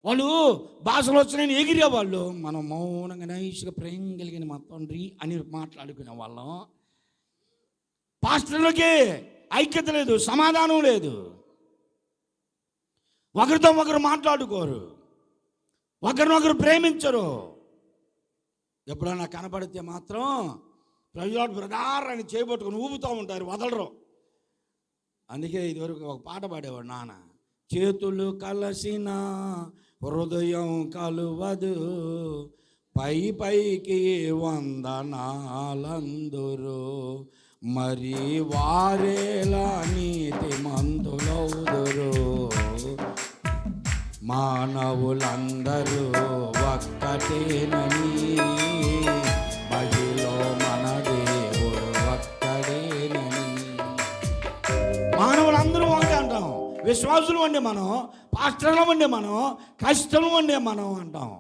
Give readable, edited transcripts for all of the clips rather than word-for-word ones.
వాళ్ళు భాషలు వచ్చినాయని ఎగిరే వాళ్ళు, మనం మౌనంగా నైస్గా ప్రేమ కలిగిన మా తండ్రి అని మాట్లాడుకునే వాళ్ళం. పాస్టర్లకి ఐక్యత లేదు, సమాధానం లేదు, ఒకరితో ఒకరు మాట్లాడుకోరు, ఒకరినొకరు ప్రేమించరు. ఎప్పుడన్నా కనపడితే మాత్రం ప్రజలు బ్రదర్ అని చేయబట్టుకుని ఊపుతూ ఉంటారు, వదలరు. అందుకే ఇదివరకు ఒక పాట పాడేవాడు నాన్న, చేతులు కలసిన హృదయం కలువదు, పై పైకి వందనాలందురు, మరి వారేలా నీతి మంతులౌదురు, మానవులందరూ ఒక్కటేనని, బలిలో మన దేవుడు ఒక్కడేనని. మానవులందరూ ఒకటే అంటాం, విశ్వాసులు ఉండే మనం, పాస్టర్లు ఉండే మనం, కష్టం ఉండే మనం అంటాం.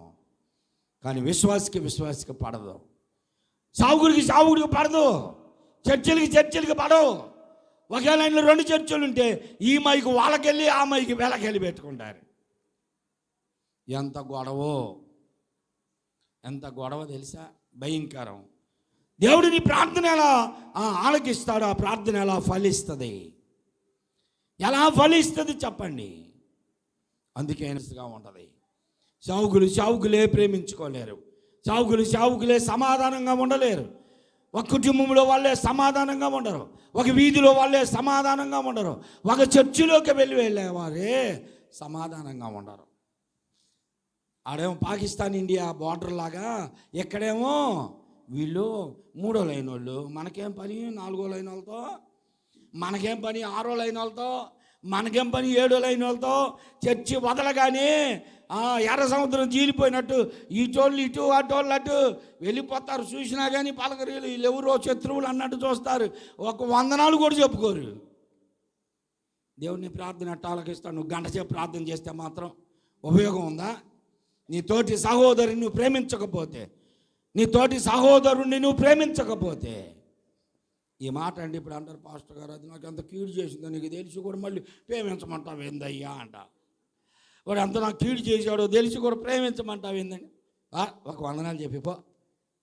కానీ విశ్వాసికి పడదు, సావుకుడికి పడదు, చర్చిలకి పడవు. ఒకే లైన్లో 2 చర్చలు ఉంటే ఈ మైకు వాళ్ళకెళ్ళి ఆ మైకి వీళ్ళకెళ్ళి పెట్టుకుంటారు. ఎంత గొడవ తెలుసా, భయంకరం. దేవుడు నీ ప్రార్థన ఎలా ఆలకిస్తాడు, ఆ ప్రార్థన ఎలా ఫలిస్తుంది, ఎలా ఫలిస్తుంది చెప్పండి. అందుకే ఉంటుంది. సావుకులే ప్రేమించుకోలేరు, సావుకులే సమాధానంగా ఉండలేరు, ఒక కుటుంబంలో వాళ్ళే సమాధానంగా ఉండరు, ఒక వీధిలో వాళ్ళే సమాధానంగా ఉండరు, ఒక చర్చిలోకి వెళ్ళేవారే సమాధానంగా ఉండరు. ఆడేమో పాకిస్తాన్ ఇండియా బార్డర్ లాగా, ఎక్కడేమో వీళ్ళు 3వ లైన్ వాళ్ళు, మనకేం పని 4వ లైన్ వాళ్ళతో, మనకేం పని 6వ లైన్ వాళ్ళతో, మనకేం పని 7వ లైన్ వాళ్ళతో. చర్చి వదలగానే ఎర్ర సముద్రం జీలిపోయినట్టు ఇటోళ్ళు ఇటు అటోళ్ళు అటు వెళ్ళిపోతారు. చూసినా కానీ పలకరీలు, వీళ్ళు ఎవరో శత్రువులు అన్నట్టు చూస్తారు, ఒక వందనాలు కూడా చెప్పుకోరు. దేవుడిని ప్రార్థన ఆలకిస్తాను. నువ్వు గంట సేపు ప్రార్థన చేస్తే మాత్రం ఉపయోగం ఉందా? నీ తోటి సహోదరుని నువ్వు ప్రేమించకపోతే, ఈ మాట అండి ఇప్పుడు అంటారు, పాస్టర్ గారు అది నాకు ఎంత కీడు చేసిందో నీకు తెలిసి కూడా మళ్ళీ ప్రేమించమంటావు ఏందయ్యా అంట. వాడు ఎంత నాకు కీడు చేశాడో తెలిసి కూడా ప్రేమించమంటావు ఏందండి. ఒక వందనాలు చెప్పిపో.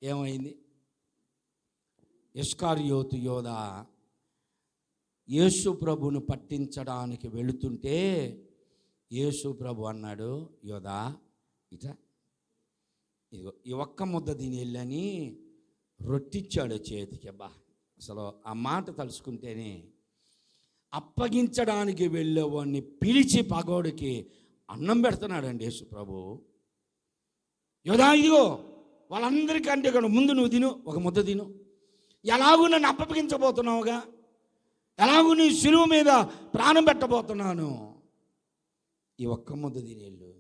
ఏమైంది? ఇస్కరియోతు యోధ యేసు ప్రభును పట్టించడానికి వెళుతుంటే యేసు ప్రభు అన్నాడు, యోధా ఇట్లా ఇదిగో ఈ ఒక్క ముద్ద దీని వెళ్ళని రొట్టిచ్చాడు చేతికి. అసలు ఆ మాట తలుచుకుంటేనే, అప్పగించడానికి వెళ్ళేవాడిని పిలిచి పగోడికి అన్నం పెడుతున్నాడండి యేసు ప్రభు. యోధా ఇదిగో వాళ్ళందరికంటే కూడా ముందు నువ్వు తిను, ఒక ముద్ద తిను, ఎలాగూ నన్ను అప్పగించబోతున్నావుగా, ఎలాగూ నీ శిలువ మీద ప్రాణం పెట్టబోతున్నాను, ఈ ఒక్క ముద్ద తినేళ్ళు.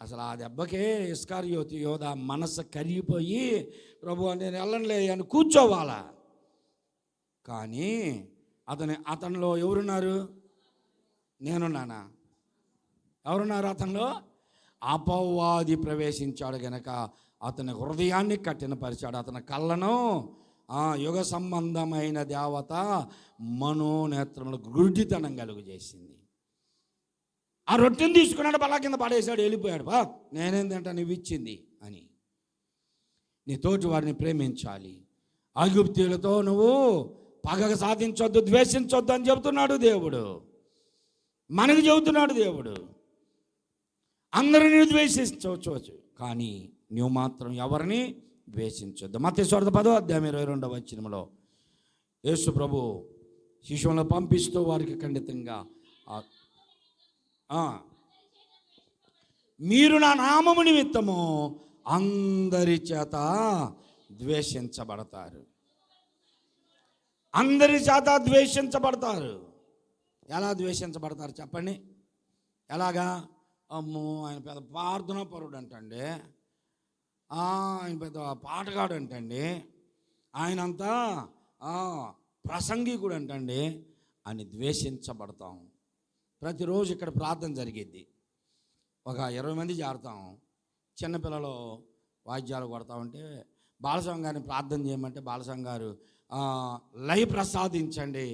అసలు ఆ దెబ్బకే ఇస్కరియోతు యోధ మనసు కరిగిపోయి, ప్రభు నేను వెళ్ళనులే అని కూర్చోవాలా. కానీ అతనిలో ఎవరున్నారు? నేనున్నానా? ఎవరున్నారు అతనిలో? అపవాది ప్రవేశించాడు గనక అతని హృదయాన్ని కఠినపరిచాడు, అతని కళ్ళను యుగ సంబంధమైన దేవత మనోనేత్రములకు గుడ్డితనం కలుగు చేసింది. ఆ రొట్టెని తీసుకున్నాడు, బలా కింద పడేశాడు, వెళ్ళిపోయాడు. నేనేం తింటా, నువ్వు ఇచ్చింది అని. నీ తోటి వారిని ప్రేమించాలి. ఐగుప్తీయులతో నువ్వు పగ సాధించొద్దు, ద్వేషించొద్దు అని చెబుతున్నాడు దేవుడు. మనకు చెబుతున్నాడు దేవుడు. అందరినీ ద్వేషించవచ్చు, కానీ నువ్వు మాత్రం ఎవరిని ద్వేషించొద్దు. మత్తయి 10:22 యేసు ప్రభు శిష్యులను పంపిస్తూ వారికి ఖండితంగా, మీరు నా నామము నిమిత్తము అందరి చేత ద్వేషించబడతారు. ఎలా ద్వేషించబడతారు చెప్పండి? ఎలాగా? అమ్మో ఆయన పెద్ద ప్రార్థనా పరుడు అంటండి, ఆయన పెద్ద పాటగాడు అంటండి, ఆయనంతా ప్రసంగికుడు అంటండి అని ద్వేషించబడతాం. ప్రతిరోజు ఇక్కడ ప్రార్థన జరిగిద్ది, ఒక 20 మంది చేరతాం. చిన్నపిల్లలు వాయిద్యాలు కొడతా ఉంటే బాలస్వామి గారిని ప్రార్థన చేయమంటే బాలస్వామి గారు లైవ్ ప్రసాదించండి,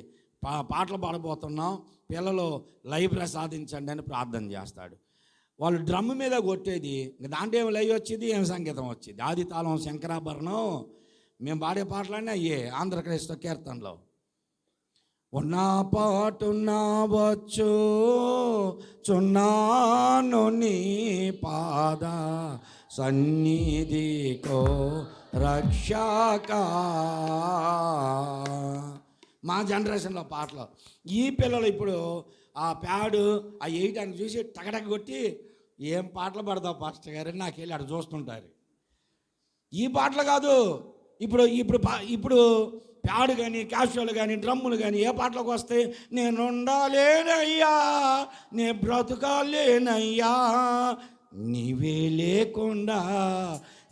పాటలు పాడబోతున్నాం, పిల్లలు లైవ్ ప్రసాదించండి అని ప్రార్థన చేస్తాడు. వాళ్ళు డ్రమ్ మీద కొట్టేది, ఇంక దాంట్లో ఏమి లయ వచ్చేది, ఏం సంగీతం వచ్చేది. ఆది తాళం, శంకరాభరణం, మేము పాడే పాటలన్నీ అయ్యే ఆంధ్రప్రదేశ్లో కీర్తనలో. ఉన్నా పాటున్నా వచ్చు చున్నాను నీ పాద సన్నిధికో రక్షక. మా జనరేషన్లో పాటలు. ఈ పిల్లలు ఇప్పుడు ఆ ప్యాడు ఆ వేయటానికి చూసి టగటగ కొట్టి ఏం పాటలు పడతావు పాస్టర్ గారు నాకు వెళ్ళి అక్కడ చూస్తుంటారు. ఈ పాటలు కాదు, ఇప్పుడు ఇప్పుడు ఇప్పుడు ప్యాడు కానీ, క్యాషువల్ కానీ, డ్రమ్ములు కానీ ఏ పాటలకు వస్తే నేను ఉండాలేనయ్యా, నే బ్రతుకాలేనయ్యా, నీవే లేకుండా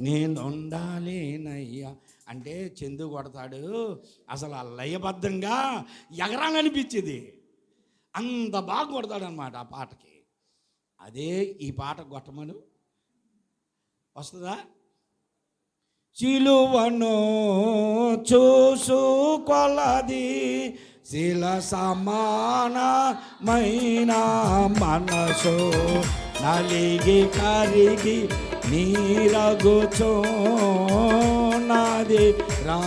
నేను ఉండాలేనయ్యా అంటే చందు కొడతాడు. అసలు ఆ లయబద్ధంగా ఎగరాలనిపించేది, అంత బాగా కొడతాడు అనమాట ఆ పాటకి. అదే ఈ పాట కొట్టమను వస్తుందా? సిలువను చూసు కొలది శిల సమానమైన మనసు నలిగి కరిగి నీరగుచున్నది రా,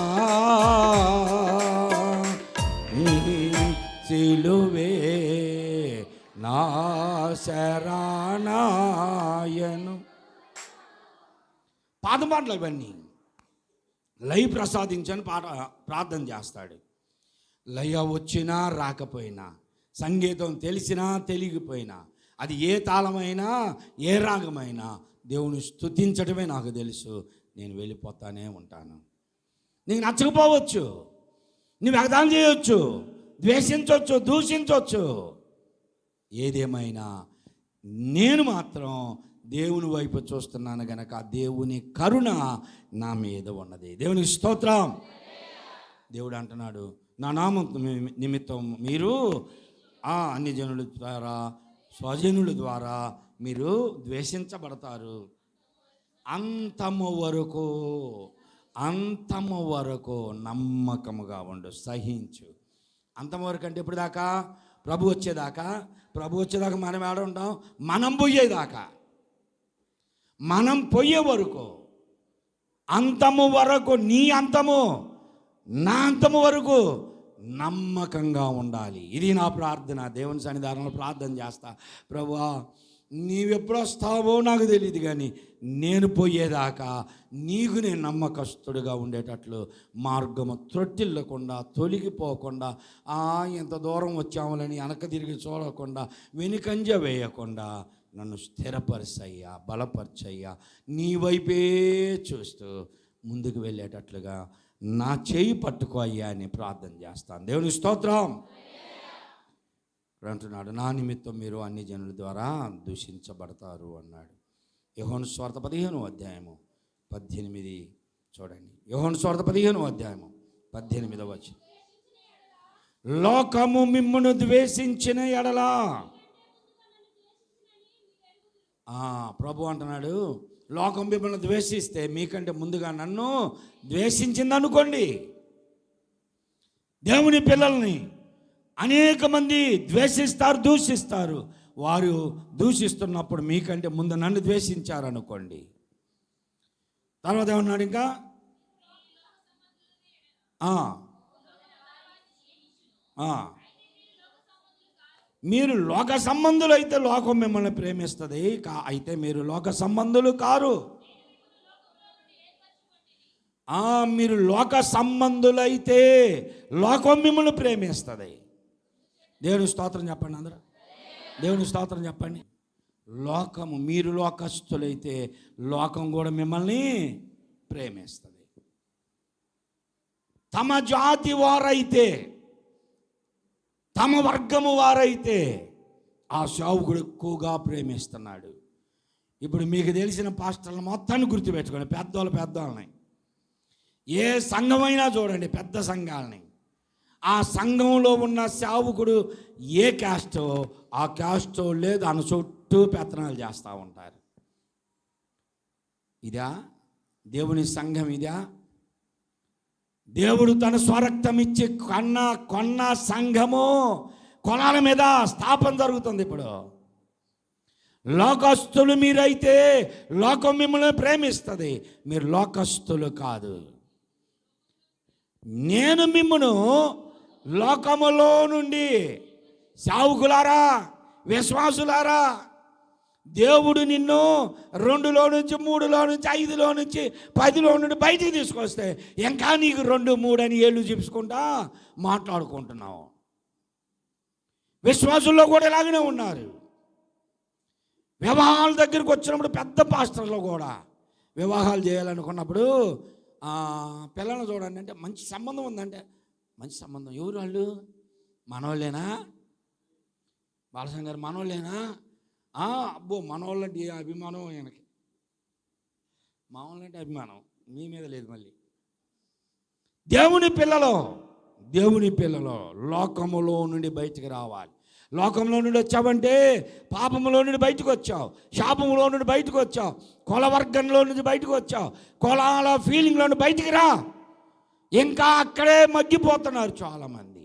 సిలువే నా శరణాయను. పాదపాటలు ఇవన్నీ లయ ప్రసాదించని ప్రార్థన చేస్తాడు. లయ వచ్చినా రాకపోయినా, సంగీతం తెలిసినా తెలియకపోయినా, అది ఏ తాళమైనా ఏ రాగమైనా దేవుని స్తుతించడమే నాకు తెలుసు. నేను వెళ్ళిపోతానే ఉంటాను. నీకు నచ్చకపోవచ్చు, నువ్వు ఎగతాళి చేయొచ్చు, ద్వేషించవచ్చు, దూషించవచ్చు, ఏదేమైనా నేను మాత్రం దేవుని వైపు చూస్తున్నాను గనక దేవుని కరుణ నా మీద ఉన్నది. దేవునికి స్తోత్రం. దేవుడు అంటున్నాడు, నా నామం నిమిత్తం మీరు అన్ని జనుల ద్వారా, స్వజనుల ద్వారా మీరు ద్వేషించబడతారు. అంతము వరకు నమ్మకముగా ఉండు, సహించు. అంతము వరకు అంటే ఇప్పుడు దాకా? ప్రభు వచ్చేదాకా మనం ఏడ ఉంటాం? మనం పోయేదాకా, మనం పోయే వరకు, అంతము వరకు, నీ అంతము నా అంతము వరకు నమ్మకంగా ఉండాలి. ఇది నా ప్రార్థన. దేవుని సన్నిధానంలో ప్రార్థన చేస్తా, ప్రభువా నీవెప్పుడు వస్తావో నాకు తెలియదు, కానీ నేను పోయేదాకా నీకు నేను నమ్మకస్తుడిగా ఉండేటట్లు మార్గము త్రొట్టిల్లకుండా, తొలగిపోకుండా, ఎంత దూరం వచ్చాములని వెనక తిరిగి చూడకుండా, వెనుకంజ వేయకుండా నన్ను స్థిరపరిచయ్యా, బలపరిచయ్యా, నీ వైపే చూస్తూ ముందుకు వెళ్ళేటట్లుగా నా చేయి పట్టుకో అయ్యా అని ప్రార్థన చేస్తాను. దేవుని స్తోత్రం. అంటున్నాడు, నా నిమిత్తం మీరు అన్ని జనుల ద్వారా దూషించబడతారు అన్నాడు. యోహాను సువార్త 15వ అధ్యాయము 18 చూడండి. యోహాను సువార్త 15వ అధ్యాయము 18వ వచనం. లోకము మిమ్మును ద్వేషించిన ఎడలా, ప్రభు అంటున్నాడు, లోకం మిమ్మల్ని ద్వేషిస్తే మీకంటే ముందుగా నన్ను ద్వేషించింది అనుకోండి. దేవుని పిల్లల్ని అనేక మంది ద్వేషిస్తారు, దూషిస్తారు. వారు దూషిస్తున్నప్పుడు మీకంటే ముందు నన్ను ద్వేషించారు అనుకోండి. తర్వాత ఏమన్నాడు ఇంకా? మీరు లోక సంబంధులు అయితే లోకం మిమ్మల్ని ప్రేమిస్తుంది, అయితే మీరు లోక సంబంధులు కారు. మీరు లోక సంబంధులైతే లోకం మిమ్మల్ని ప్రేమిస్తుంది. దేవుని స్తోత్రం చెప్పండి అందరూ. దేవుని స్తోత్రం చెప్పండి. లోకము, మీరు లోకస్తులైతే లోకం కూడా మిమ్మల్ని ప్రేమిస్తుంది. తమ జాతి వారైతే, తమ వర్గము వారైతే ఆ సేవకుడు ఎక్కువగా ప్రేమిస్తున్నాడు. ఇప్పుడు మీకు తెలిసిన పాస్టర్లు మొత్తాన్ని గుర్తుపెట్టుకోండి, పెద్దవాళ్ళని. ఏ సంఘమైనా చూడండి, పెద్ద సంఘాలని, ఆ సంఘంలో ఉన్న సేవకుడు ఏ క్యాస్టో ఆ క్యాస్టో లేదు అన్న చుట్టూ పెత్తనాలు చేస్తూ ఉంటారు. ఇదా దేవుని సంఘం? ఇదా దేవుడు తన స్వరక్తం ఇచ్చి కొన్న సంఘము కొనాల మీద స్థాపన జరుగుతుంది. ఇప్పుడు లోకస్తులు మీరైతే లోకం మిమ్మల్ని ప్రేమిస్తుంది, మీరు లోకస్తులు కాదు. నేను మిమ్మను లోకములో నుండి, సావుకులారా, విశ్వాసులారా, దేవుడు నిన్ను 2లో నుంచి 3లో నుంచి 5లో నుంచి 10లో నుండి బయటికి తీసుకొస్తే ఇంకా నీకు 2, 3 అని ఏళ్ళు చూపించుకుంటా మాట్లాడుకుంటున్నావు. విశ్వాసుల్లో కూడా ఇలాగనే ఉన్నారు. వివాహాల దగ్గరికి వచ్చినప్పుడు పెద్ద పాస్టర్లు కూడా వివాహాలు చేయాలనుకున్నప్పుడు పిల్లలను చూడండి అంటే మంచి సంబంధం ఉందంటే, మంచి సంబంధం ఎవరు వాళ్ళు? మనోళ్ళేనా? బాలసంగారు మనోళ్ళేనా? అబ్బో మనోళ్ళంటే అభిమానం ఆయనకి, మామూలంటే అభిమానం మీ మీద లేదు. మళ్ళీ దేవుని పిల్లలు లోకములో నుండి బయటికి రావాలి. లోకంలో నుండి వచ్చావంటే పాపములో నుండి బయటకు వచ్చావు, శాపములో నుండి బయటకు వచ్చావు, కులవర్గంలో నుంచి బయటకు వచ్చావు, కులాల ఫీలింగ్లో నుండి బయటికి రా. ఇంకా అక్కడే మగ్గిపోతున్నారు చాలామంది.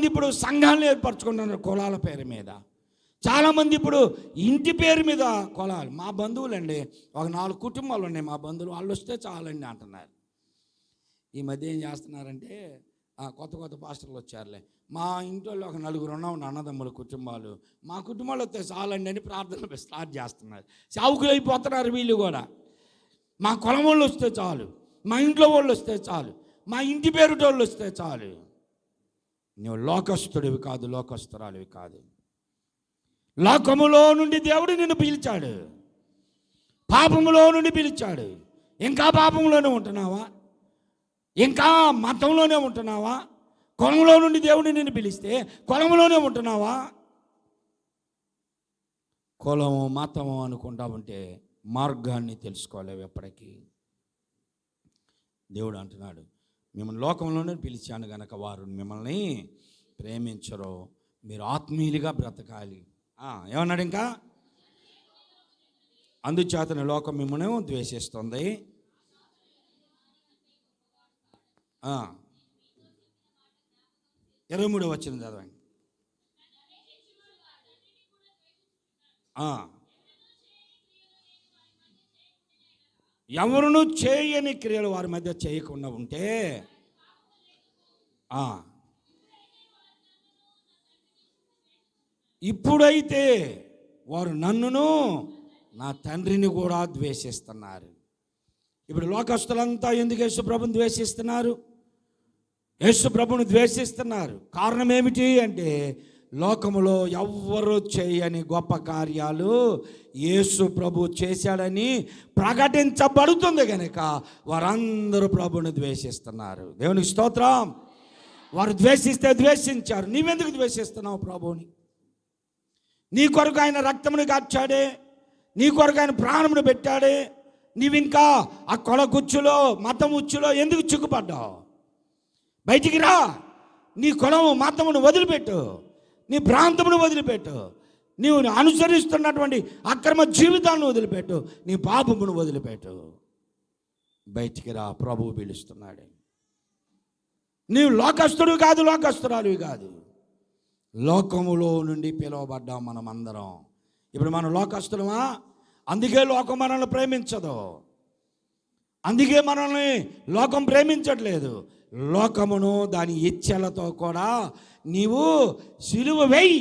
ఇప్పుడు సంఘాలను ఏర్పరచుకుంటున్నారు కులాల పేరు మీద. చాలామంది ఇప్పుడు ఇంటి పేరు మీద కులాలు. మా బంధువులండి, ఒక 4 కుటుంబాలు ఉన్నాయి మా బంధువులు, వాళ్ళు వస్తే చాలండి అంటున్నారు. ఈ మధ్య ఏం చేస్తున్నారంటే కొత్త పాస్టర్లు వచ్చారులే, మా ఇంట్లో ఒక 4 ఉన్నాం అన్నదమ్ముల కుటుంబాలు, మా కుటుంబాలు వస్తే చాలండి అని ప్రార్థనలు స్టార్ట్ చేస్తున్నారు. సావుకులు అయిపోతున్నారు వీళ్ళు కూడా. మా కులం వాళ్ళు వస్తే చాలు, మా ఇంట్లో వాళ్ళు వస్తే చాలు, మా ఇంటి పేరుటోళ్ళు వస్తే చాలు. నువ్వు లోకస్తుడివి కాదు, లోకస్తురాలివి కాదు. లోకములో నుండి దేవుడు నిన్ను పిలిచాడు, పాపములో నుండి పిలిచాడు. ఇంకా పాపంలోనే ఉంటున్నావా? ఇంకా మతంలోనే ఉంటున్నావా? కులంలో నుండి దేవుడు నిన్ను పిలిస్తే కులంలోనే ఉంటున్నావా? కులము మతము అనుకుంటా ఉంటే మార్గాన్ని తెలుసుకోలేవు ఎప్పటికీ. దేవుడు అంటున్నాడు, మిమ్మల్ని లోకంలోనే పిలిచాను గనక వారు మిమ్మల్ని ప్రేమించరు, మీరు ఆత్మీయులుగా బ్రతకాలి. ఏమన్నాడు ఇంకా? అందుచేతన లోకం మిమ్మల్ని ద్వేషిస్తుంది. 23వ వచనం చదవండి. ఎవరును చేయని క్రియలు వారి మధ్య చేయకుండా ఉంటే ఇప్పుడైతే వారు నన్నును నా తండ్రిని కూడా ద్వేషిస్తున్నారు. ఇప్పుడు లోకస్తులంతా ఎందుకు యేసు ప్రభుని ద్వేషిస్తున్నారు? యేసు ప్రభుని ద్వేషిస్తున్నారు కారణం ఏమిటి అంటే, లోకములో ఎవ్వరూ చేయని గొప్ప కార్యాలు యేసు ప్రభు చేశాడని ప్రకటించబడుతుంది కనుక వారందరూ ప్రభుని ద్వేషిస్తున్నారు. దేవునికి స్తోత్రం. వారు ద్వేషిస్తే ద్వేషించారు. నీవెందుకు ద్వేషిస్తున్నావు ప్రభుని? నీ కొరకు ఆయన రక్తమును కార్చాడే, నీ కొరకు ఆయన ప్రాణమును పెట్టాడే. నీవింకా ఆ కొల గుచ్చులో మతం ఉచ్చులో ఎందుకు చిక్కుపడ్డావు? బయటికి రా. నీ కులము మతమును వదిలిపెట్టు, నీ ప్రాంతమును వదిలిపెట్టు, నీవు అనుసరిస్తున్నటువంటి అక్రమ జీవితాలను వదిలిపెట్టు, నీ పాపమును వదిలిపెట్టు. బయటికి రా, ప్రభువు పిలుస్తున్నాడు. నీవు లోకస్తుడు కాదు, లోకస్తురాలువి కాదు. లోకములో నుండి పిలువబడ్డాం మనం అందరం. ఇప్పుడు మనం లోకస్తులమా? అందుకే లోకం మనల్ని ప్రేమించదు, అందుకే మనల్ని లోకం ప్రేమించట్లేదు. లోకమును దాని ఇచ్ఛలతో కూడా నీవు సిలువ వేయి.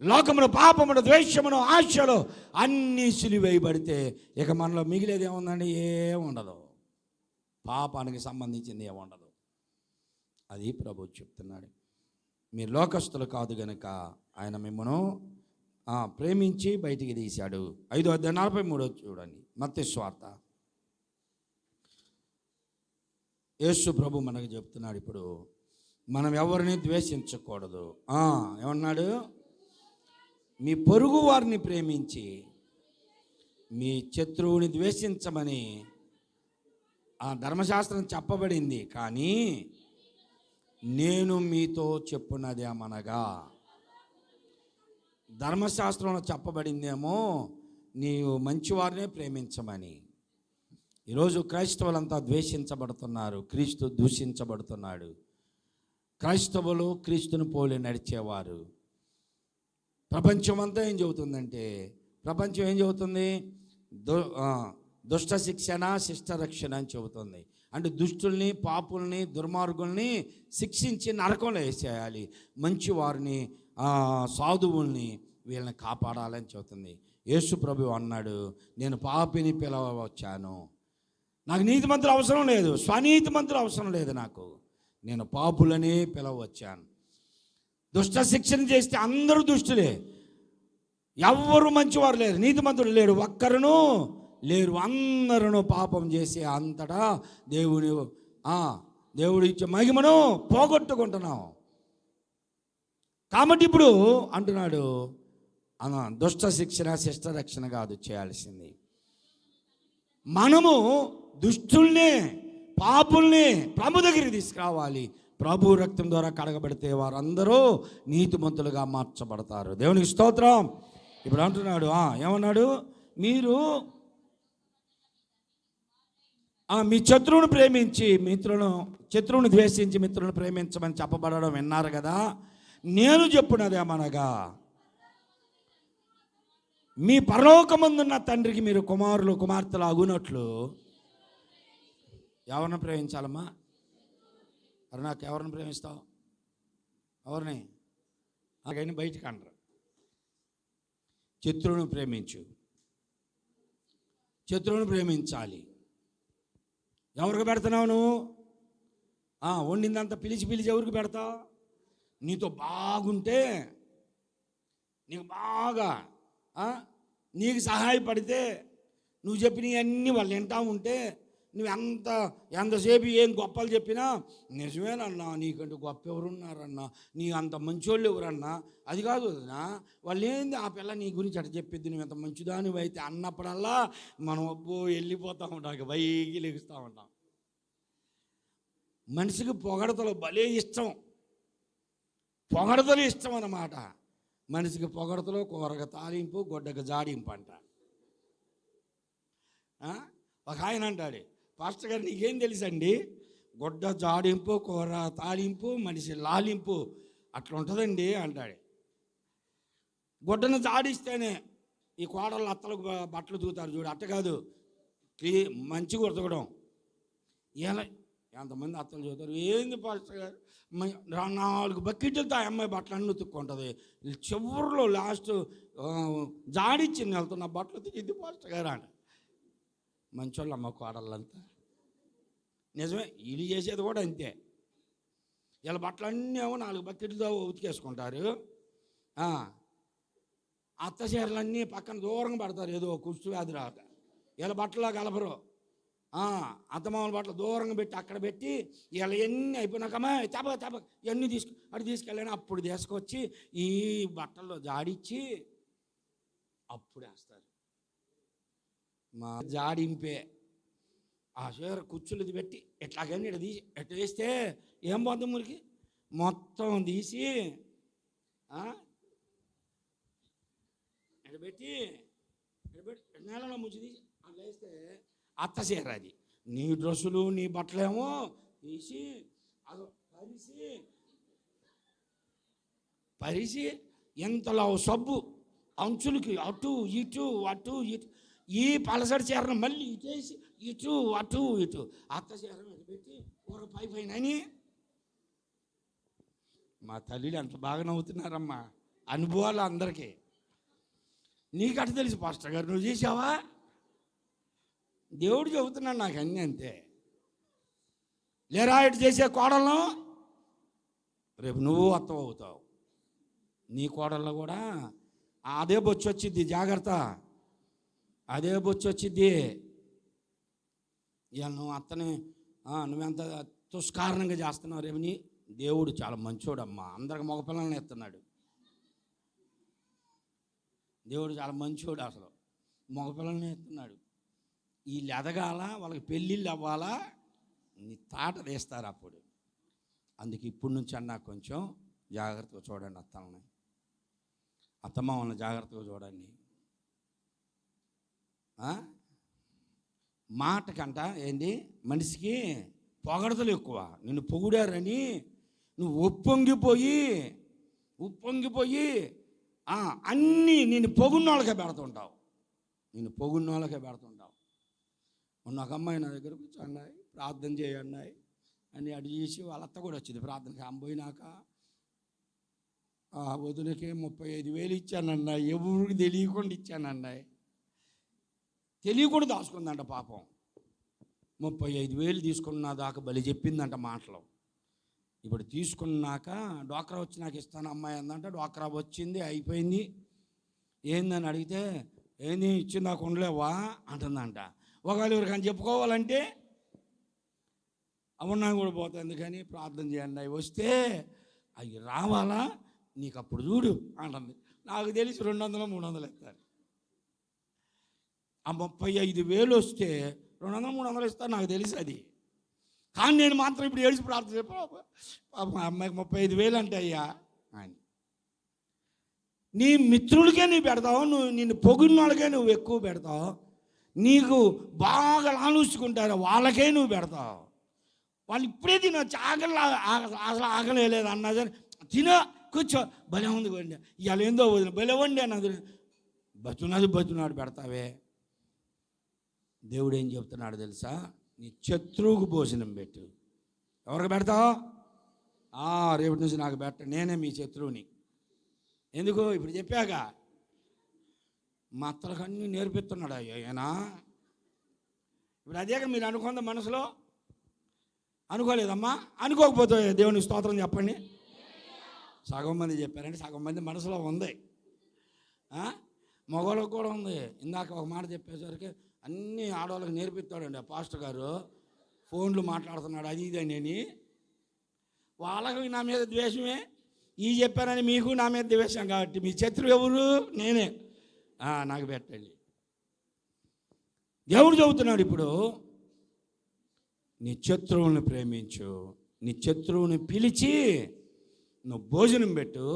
లోకమును, పాపమును, ద్వేషమును, ఆశలు అన్నీ సిలువేయబడితే ఇక మనలో మిగిలేది ఏముందండి? ఏముండదు. పాపానికి సంబంధించింది ఏముండదు. అది ప్రభు చెప్తున్నాడు. మీరు లోకస్తులు కాదు గనుక ఆయన మిమ్మను ప్రేమించి బయటికి తీశాడు. 5:43 చూడండి, మత్తయి సువార్త. యేసు ప్రభు మనకు చెప్తున్నాడు, ఇప్పుడు మనం ఎవరిని ద్వేషించకూడదు. ఏమన్నాడు? మీ పొరుగు వారిని ప్రేమించి మీ శత్రువుని ద్వేషించమని ఆ ధర్మశాస్త్రం చెప్పబడింది. కానీ నేను మీతో చెప్పున్నది ఏమనగా, ధర్మశాస్త్రంలో చెప్పబడిందేమో నీవు మంచివారినే ప్రేమించమని. ఈరోజు క్రైస్తవులంతా ద్వేషించబడుతున్నారు, క్రీస్తు దూషించబడుతున్నాడు. క్రైస్తవులు క్రీస్తుని పోలి నడిచేవారు. ప్రపంచం అంతా ఏం చెబుతుందంటే, ప్రపంచం ఏం చెబుతుంది? దుష్ట శిక్షణ శిష్ట రక్షణ అని చెబుతుంది. అంటే దుష్టుల్ని, పాపుల్ని, దుర్మార్గుల్ని శిక్షించి నరకంలో వేసేయాలి, మంచి వారిని, సాధువుల్ని, వీళ్ళని కాపాడాలని చెబుతుంది. యేసు ప్రభువు అన్నాడు, నేను పాపిని పిలవ వచ్చాను, నాకు నీతిమంతులు అవసరం లేదు, స్వనీతిమంతులు అవసరం లేదు, నేను పాపులనే పిలవ వచ్చాను. దుష్ట శిక్షణ చేస్తే అందరూ దుష్టులే, ఎవ్వరు మంచివారు లేరు, నీతిమంతుడు లేడు, ఒక్కరును లేరు, అందరూ పాపం చేసి అంతటా దేవుడు ఇచ్చే మహిమను పోగొట్టుకుంటున్నాం. కాబట్టి ఇప్పుడు అంటున్నాడు, దుష్ట శిక్షణ శిష్ట రక్షణ కాదు చేయాల్సింది, మనము దుష్టుల్ని, పాపుల్ని ప్రభు దగ్గరికి తీసుకురావాలి. ప్రభు రక్తం ద్వారా కడగబడితే వారందరూ నీతిమంతులుగా మార్చబడతారు. దేవునికి స్తోత్రం. ఇప్పుడు అంటున్నాడు, ఏమన్నాడు? మీరు మీ శత్రువును ప్రేమించి శత్రువును ద్వేషించి మిత్రులను ప్రేమించమని చెప్పబడడం విన్నారు కదా. నేను చెప్పున్నదేమనగా, మీ పరలోకమందున్న తండ్రికి మీరు కుమారులు కుమార్తెలు అగునట్లు. ఎవరిని ప్రేమించాలమ్మా? మరి నాకు ఎవరిని ప్రేమిస్తావు? ఎవరిని? నాకైనా బయటికి అనరు. శత్రువును ప్రేమించు, శత్రువును ప్రేమించాలి. ఎవరికి పెడుతున్నావు నువ్వు? వండిందంతా పిలిచి ఎవరికి పెడతావు? నీతో బాగుంటే, నీకు బాగా నీకు సహాయపడితే, నువ్వు చెప్పినవన్నీ వాళ్ళు వింటా ఉంటే, నువ్వు ఎంతసేపు ఏం గొప్పలు చెప్పినా, నిజమేనన్నా నీకంటే గొప్ప ఎవరున్నారన్నా, నీ అంత మంచోళ్ళు ఎవరన్నా, అది కాదు వదినా, వాళ్ళు ఏంది ఆ పిల్ల నీ గురించి అట్ట చెప్పిద్ది, నువ్వు ఎంత మంచిదానివి అయితే అన్నప్పుడల్లా మనం వెళ్ళిపోతూ ఉంటాం, వైకి లెగుస్తూ ఉంటాం. మనిషికి పొగడతలు భలే ఇష్టం, పొగడతలు ఇష్టం అన్నమాట. మనిషికి పొగడతలో కూరగ తాలింపు, గొడ్డకు జాడింపు అంట. ఒక ఆయన అంటాడు, పాస్టర్ గారు నీకేం తెలుసండి, గొడ్డ జాడింపు, కూర తాలింపు, మనిషి లాలింపు అట్లా ఉంటుందండి అంటాడు. గొడ్డను జాడిస్తేనే ఈ కోడళ్ళు అత్తలకు బట్టలు తూతారు చూడు, అట్ట కాదు, మంచిగా ఉతకడం. ఎలా ఎంతమంది అత్తలు చూస్తారు, ఏంది పాస్టర్ గారు 4 బకెట్లతో ఆ అమ్మాయి బట్టలు అన్నీ ఉతుక్కుంటుంది, చివరిలో లాస్ట్ జాడిచ్చింది వెళ్తున్న బట్టలు ఉతికిద్ది పాస్టర్ గారు అంట. మంచోళ్ళు అమ్మ కోడళ్ళంతా. నిజమే, వీళ్ళు చేసేది కూడా అంతే. వీళ్ళ బట్టలు అన్నీ ఏమో 4 బకెట్లతో ఉతికేసుకుంటారు, అత్త చీరలన్నీ పక్కన దూరంగా పెడతారు, ఏదో కుష్టి వ్యాధి రాక. వీళ్ళ బట్టలో కలపరు, అత్తమామల బట్టలు దూరంగా పెట్టి అక్కడ పెట్టి, వీళ్ళ ఎన్ని అయిపోయినాకమ్మా తప్ప ఇవన్నీ తీసుకెళ్ళాను, అప్పుడు తీసుకొచ్చి ఈ బట్టల్లో జాడిచ్చి అప్పుడు వేస్తారు. మా జాడింపే ఆ చీర కుచ్చులది పెట్టి ఎట్లాగని ఇట్లా తీసి ఎట్లా వేస్తే ఏం పోతుంది మురికి, మొత్తం తీసి పెట్టి నేలలో ముంచి తీసి అట్లా వేస్తే అత్త చీర అది. నీ డ్రెస్సులు నీ బట్టలేమో తీసి అది పరిసి ఎంతలా సబ్బు అంచులకి అటు ఇటు ఈ పలసడి చీరను మళ్ళీ ఇటేసి అటు ఇటు అత్త చీర పెట్టి ఒక పైన అని. మా తల్లిలు ఎంత బాగా నవ్వుతున్నారమ్మా, అనుభవాలు అందరికీ. నీకట్ట తెలుసు పాస్టర్ గారు, నువ్వు చేసావా? దేవుడు చెబుతున్నాడు నాకు అన్నీ అంతే. లేరా ఇటు చేసే కోడలను రేపు నువ్వు అత్తం అవుతావు, నీ కోడల్లో కూడా అదే బొచ్చు వచ్చిద్ది, జాగ్రత్త, అదే బొచ్చు వచ్చిద్ది. ఇవాళ నువ్వు అత్తని నువ్వెంత తుష్కారణంగా చేస్తున్నావు, రేపు నీ దేవుడు చాలా మంచోడమ్మా, అందరికి మగపిల్లల్ని ఎత్తున్నాడు. దేవుడు చాలా మంచోడు, అసలు మగపిల్లల్ని ఎత్తున్నాడు. వీళ్ళు ఎదగాల, వాళ్ళకి పెళ్ళిళ్ళు అవ్వాలా, నీ తాట తీస్తారు అప్పుడు. అందుకే ఇప్పటి నుంచి అన్నా కొంచెం జాగ్రత్తగా చూడండి, అత్తమామల్ని జాగ్రత్తగా చూడండి. మాటకంట ఏంటి, మనిషికి పొగడతలు ఎక్కువ. నిన్ను పొగిడారని నువ్వు ఉప్పొంగిపోయి అన్నీ నేను పొగున్నోళ్ళకే పెడుతుంటావు, నేను పొగున్నోళ్ళకే పెడుతుంటావు. మొన్న ఒక అమ్మాయి నా దగ్గర కూర్చోన్నాయి, ప్రార్థన చేయన్నాయి అని అడి చేసి వాళ్ళ అత్త కూడా వచ్చింది ప్రార్థనకి. ఆమె పోయినాక వదినకి 35,000 ఇచ్చానన్నా, ఎవరికి తెలియకుండా ఇచ్చానన్నాయి. తెలియకుండా దాచుకుందంట పాపం. 35,000 తీసుకున్న దాకా బలి చెప్పిందంట మాటలు. ఇప్పుడు తీసుకున్నాక డ్వాక్రా వచ్చి నాకు ఇస్తాను అమ్మాయి అందంట. డ్వాక్రా వచ్చింది, అయిపోయింది. ఏందని అడిగితే ఏంది ఇచ్చి నాకు ఉండలేవా అంటుందంట. ఒకవేళ ఎవరికని చెప్పుకోవాలంటే అవునా కూడా పోతుంది, కానీ ప్రార్థన చేయండి అవి వస్తే అవి రావాలా నీకు అప్పుడు చూడు అంటుంది. నాకు తెలిసి 200-300 ఇస్తారు. ఆ 35,000 వస్తే 200-300 ఇస్తారు నాకు తెలిసి అది. కానీ నేను మాత్రం ఇప్పుడు ఏడిచి ప్రార్థన పాపం అమ్మాయికి 35,000 అంటే అయ్యా అని. నీ మిత్రులకే నువ్వు పెడతావు, నిన్ను పొగిడిన వాళ్ళకే నువ్వు ఎక్కువ పెడతావు, నీకు బాగా ఆలోచుకుంటారు వాళ్ళకే నువ్వు పెడతావు. వాళ్ళు ఇప్పుడే తినొచ్చు, అసలు ఆకలేదు అన్నా కానీ తినో కూర్చో భలే ఉంది వండి ఇవాళ ఏందో వదిన భలే వండి అన్నది బతునాడు పెడతావే. దేవుడు ఏం చెప్తున్నాడు తెలుసా? నీ శత్రువుకు భోజనం పెట్టు. ఎవరికి పెడతావు? రేపటి నుంచి నాకు పెట్ట, నేనే మీ శత్రువుని. ఎందుకు? ఇప్పుడు చెప్పాక మా అత్తలకన్నీ నేర్పిస్తున్నాడు అయ్యనా. ఇప్పుడు అదే మీరు అనుకుందా మనసులో? అనుకోలేదమ్మా? అనుకోకపోతే దేవుని స్తోత్రం చెప్పండి. సగం మంది చెప్పారంటే సగం మంది మనసులో ఉంది. మగవాళ్ళకు కూడా ఉంది. ఇందాక ఒక మాట చెప్పేసరికి అన్నీ ఆడవాళ్ళకి నేర్పిస్తాడండి ఆ పాస్టర్ గారు. ఫోన్లు మాట్లాడుతున్నాడు అది ఇది అని. వాళ్ళకి నా మీద ద్వేషమే. ఈ చెప్పారని మీకు నా మీద ద్వేషం. కాబట్టి మీ శత్రువు ఎవరు? నేనే. నాకు పెట్టండి. దేవుడు చెబుతున్నాడు ఇప్పుడు, నీ శత్రువుని ప్రేమించు, నీ శత్రువుని పిలిచి నువ్వు భోజనం పెట్టు.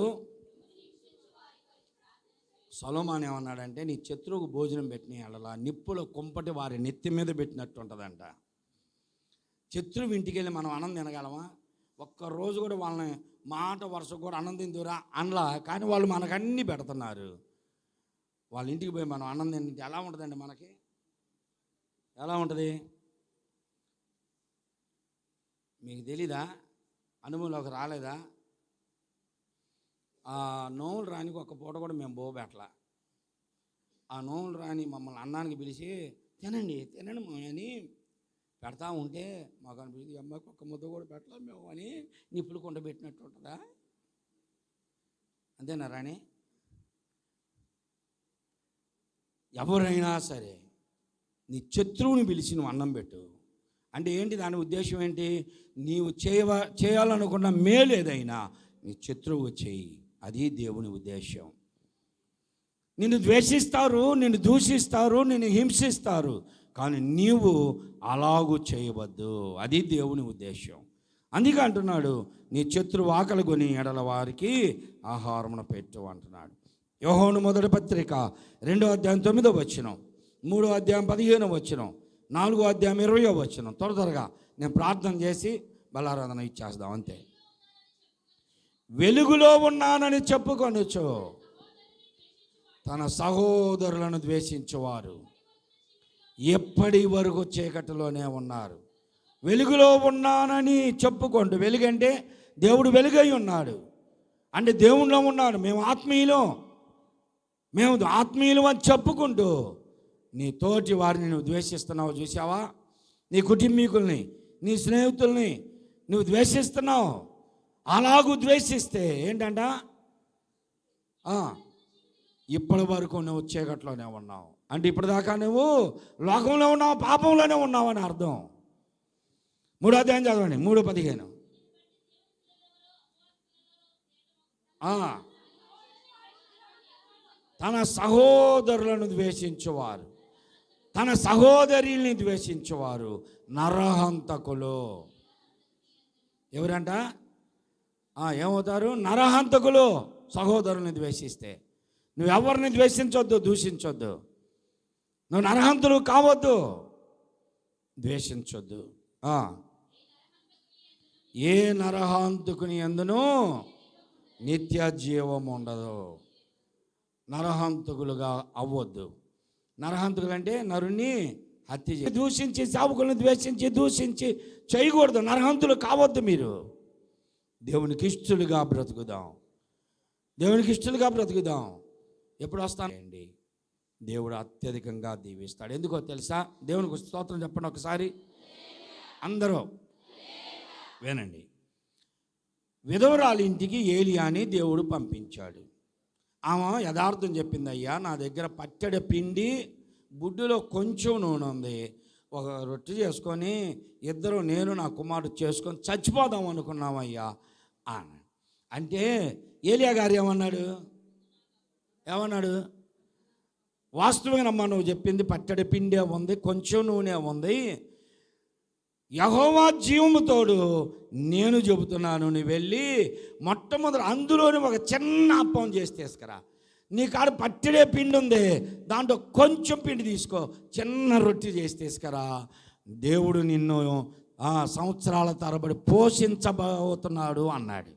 సొలొమోను ఏమన్నాడంటే, నీ శత్రువుకు భోజనం పెట్టిన అలా నిప్పులో కుంపటి వారి నెత్తి మీద పెట్టినట్టు ఉంటుందంట. శత్రువు ఇంటికి వెళ్ళి మనం అన్నం తినగలమా? ఒక్కరోజు కూడా వాళ్ళని మాట వరుస కూడా అన్నం తిందురా అనలా. కానీ వాళ్ళు మనకు అన్నీ పెడుతున్నారు. వాళ్ళ ఇంటికి పోయి మనం అన్నం తింటే ఎలా ఉంటుందండి? మనకి ఎలా ఉంటుంది? మీకు తెలీదా? అనుభవంలోకి రాలేదా? ఆ నోములు రానికి ఒక్క పూట కూడా మేము పోబెట్టలా. ఆ నోములు రాని మమ్మల్ని అన్నానికి పిలిచి తినండి అని పెడతా ఉంటే మాకు అనిపించింది, అమ్మాయికి ఒక్క ముద్ద కూడా పెట్టలేం మేము అని నిప్పులు కొండ పెట్టినట్టు ఉంటుందా? అంతేనా రాణి? ఎవరైనా సరే నీ శత్రువుని పిలిచి నువ్వు అన్నం పెట్టు అంటే ఏంటి? దాని ఉద్దేశం ఏంటి? నీవు చేయాలనుకున్న మేలు ఏదైనా నీ శత్రువు చేయి. అది దేవుని ఉద్దేశం. నిన్ను ద్వేషిస్తారు, నిన్ను దూషిస్తారు, నిన్ను హింసిస్తారు, కానీ నీవు అలాగూ చేయవద్దు. అది దేవుని ఉద్దేశం. అందుకే అంటున్నాడు, నీ శత్రువు ఆకలి కొని ఎడల వారికి ఆహారమును పెట్టు అంటున్నాడు. యోహాను మొదటి పత్రిక 2వ అధ్యాయం 9వ వచనం, 3వ అధ్యాయం 15వ వచనం, 4వ అధ్యాయం 20వ వచనం. త్వరగా నేను ప్రార్థన చేసి బలారాధన ఇచ్చేద్దాం అంతే. వెలుగులో ఉన్నానని చెప్పుకొనొచ్చు తన సహోదరులను ద్వేషించువారు ఎప్పటి వరకు చీకటిలోనే ఉన్నారు. వెలుగులో ఉన్నానని చెప్పుకోండి. వెలుగంటే దేవుడు వెలుగై ఉన్నాడు అంటే దేవునిలో ఉన్నాడు. మేము ఆత్మీయులు అని చెప్పుకుంటూ నీ తోటి వారిని నువ్వు ద్వేషిస్తున్నావు. చూసావా? నీ కుటుంబీకుల్ని, నీ స్నేహితుల్ని నువ్వు ద్వేషిస్తున్నావు. అలాగూ ద్వేషిస్తే ఏంటంట? ఇప్పటి వరకు నువ్వు చీకట్లోనే ఉన్నావు అంటే ఇప్పటిదాకా నువ్వు లోకంలో ఉన్నావు, పాపంలోనే ఉన్నావు అని అర్థం. 3వ అధ్యాయం చదవండి, 3:15. తన సహోదరులను ద్వేషించువారు, తన సహోదరుల్ని ద్వేషించువారు నరహంతకులు. ఎవరంట? ఏమవుతారు? నరహంతకులు. సహోదరుల్ని ద్వేషిస్తే నువ్వు ఎవరిని ద్వేషించొద్దు, దూషించొద్దు. నువ్వు నరహంతులు కావద్దు, ద్వేషించొద్దు. ఏ నరహంతుకుని యందును నిత్య జీవం ఉండదు. నరహంతకులుగా అవ్వద్దు. నరహంతకులు అంటే నరుణ్ణి హత్య చేసి, దూషించి, సేవకులను ద్వేషించి, దూషించి చేయకూడదు. నరహంతులు కావద్దు. మీరు దేవునికి ఇష్టలుగా బ్రతుకుదాం. దేవునికి ఇష్టలుగా బ్రతుకుదాం. ఎప్పుడు వస్తానండి, దేవుడు అత్యధికంగా దీవిస్తాడు. ఎందుకో తెలుసా? దేవునికి స్తోత్రం చెప్పండి ఒకసారి అందరూ. వినండి. విధవరాలి ఇంటికి ఏలియాని దేవుడు పంపించాడు. ఆమె యథార్థం చెప్పింది, అయ్యా నా దగ్గర పచ్చడి పిండి బుడ్డులో కొంచెం నూనె ఉంది, ఒక రొట్టె చేసుకొని ఇద్దరు నేను నా కుమారుడు చేసుకొని చచ్చిపోదాం అనుకున్నామయ్యా అని అంటే ఏలియా గారు ఏమన్నాడు? వాస్తవంగా నువ్వు చెప్పింది పచ్చడి పిండే ఉంది, కొంచెం నూనె ఉంది, యెహోవా జీవము తోడు నేను చెబుతున్నాను, నువ్వు వెళ్ళి మొట్టమొదటి అందులోని ఒక చిన్న అప్పం చేసి తీసుకురా. నీ కాడ పచ్చడే పిండి ఉంది, దాంట్లో కొంచెం పిండి తీసుకో, చిన్న రొట్టె చేసి తీసుకురా. దేవుడు నిన్ను సంవత్సరాల తరబడి పోషించబోతున్నాడు అన్నాడు.